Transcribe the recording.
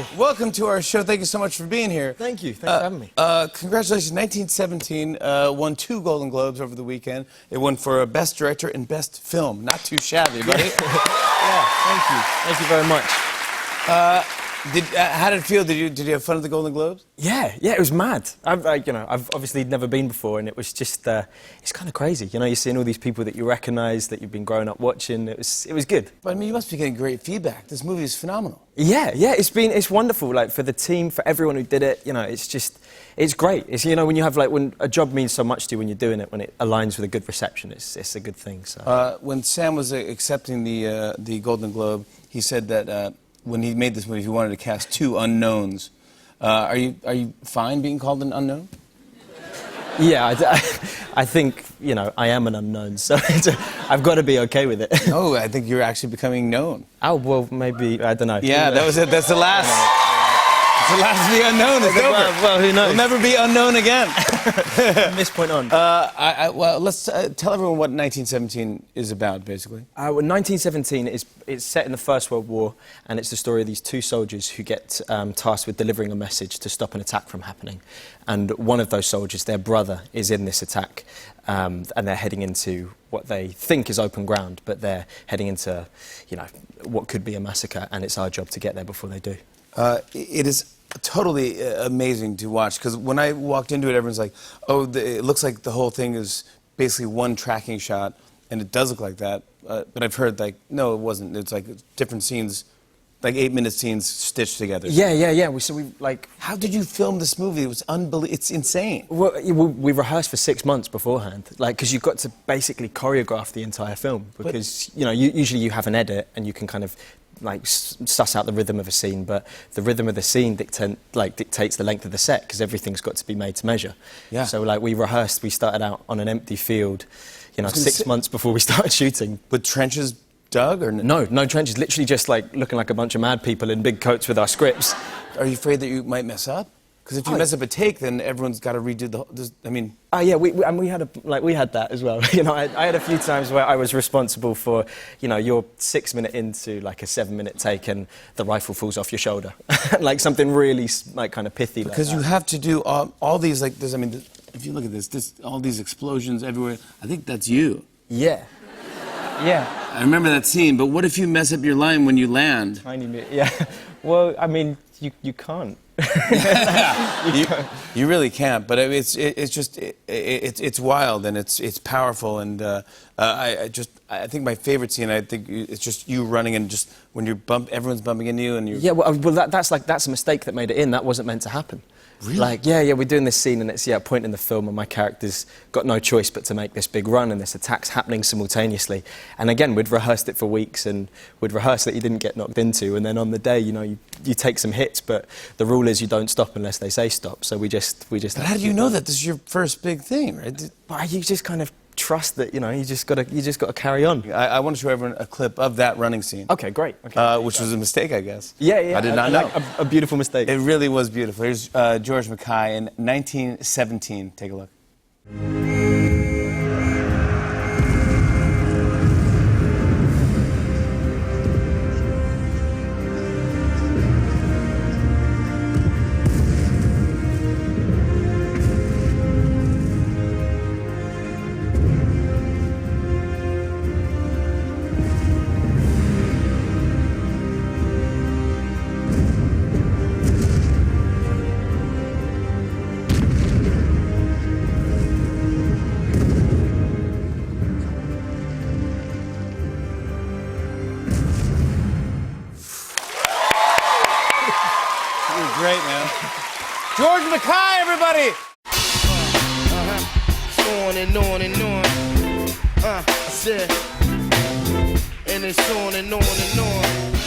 Hi. Welcome to our show. Thank you so much for being here. Thank you. Thanks for having me. Congratulations. 1917 won 2 Golden Globes over the weekend. It won for Best Director and Best Film. Not too shabby, buddy. Yeah, thank you. Thank you very much. How did it feel? Did you have fun at the Golden Globes? Yeah, it was mad. I've obviously never been before, and it was just, it's kind of crazy. You know, you're seeing all these people that you recognise, that you've been growing up watching. It was good. But I mean, you must be getting great feedback. This movie is phenomenal. Yeah, it's wonderful. Like for the team, for everyone who did it. You know, it's great. It's, you know, when you have when a job means so much to you when you're doing it, when it aligns with a good reception, it's a good thing. So. When Sam was accepting the Golden Globe, he said that when he made this movie, he wanted to cast 2 unknowns. Are you fine being called an unknown? Yeah, I think, you know, I am an unknown, so I've got to be okay with it. Oh, I think you're actually becoming known. Oh, well, maybe, I don't know. Yeah, that was it. That's the last. It's the last of the unknown. It's over. Well, who knows? We'll never be unknown again. From this point on. Well, let's tell everyone what 1917 is about, basically. Well, 1917 it's set in the First World War, and it's the story of these 2 soldiers who get tasked with delivering a message to stop an attack from happening. And one of those soldiers, their brother, is in this attack, and they're heading into what they think is open ground, but they're heading into, you know, what could be a massacre, and it's our job to get there before they do. It is totally amazing to watch, because when I walked into it, everyone's like, oh, it looks like the whole thing is basically one tracking shot, and it does look like that. But I've heard, like, no, it wasn't. It's like different scenes, like 8-minute scenes stitched together. Yeah. How did you film this movie? It was unbelievable. It's insane. Well, we rehearsed for 6 months beforehand, because you've got to basically choreograph the entire film, because, you know, usually you have an edit and you can kind of suss out the rhythm of a scene, but the rhythm of the scene dictates the length of the set, because everything's got to be made to measure. Yeah. So we rehearsed, we started out on an empty field, you know, 6 months before we started shooting. With trenches dug or no trenches, literally just looking like a bunch of mad people in big coats with our scripts. Are you afraid that you might mess up? Because if you mess up a take, then everyone's got to redo I mean... Yeah, we had that as well. You know, I had a few times where I was responsible for, you know, you're 6 minutes into like a 7-minute take and the rifle falls off your shoulder. Like something really kind of pithy. Because you have to do all these, like, I mean, if you look at this, all these explosions everywhere, I think that's you. Yeah. Yeah. I remember that scene, but what if you mess up your line when you land? Tiny bit, yeah. Well, I mean, you can't. You really can't, but it's wild and it's powerful, and I think my favorite scene, I think it's just you running and just when everyone's bumping into you and you. Yeah, well, that's a mistake that made it in. That wasn't meant to happen. Really? Like, yeah, we're doing this scene and it's a point in the film and my character's got no choice but to make this big run and this attack's happening simultaneously. And again, we'd rehearsed it for weeks and we'd rehearsed that you didn't get knocked into, and then on the day, you know, you take some hits, but the rule is you don't stop unless they say stop. So we just. But how do you know that this is your first big thing, right? Well, you just kind of trust that, you know, you just got to carry on. I want to show everyone a clip of that running scene. Okay, great. Okay. Which was a mistake, I guess. Yeah. I did not know. Like a beautiful mistake. It really was beautiful. Here's George Mackay in 1917. Take a look. Great, man. George Mackay, everybody! On and on and on. I said, and it's on and on and on.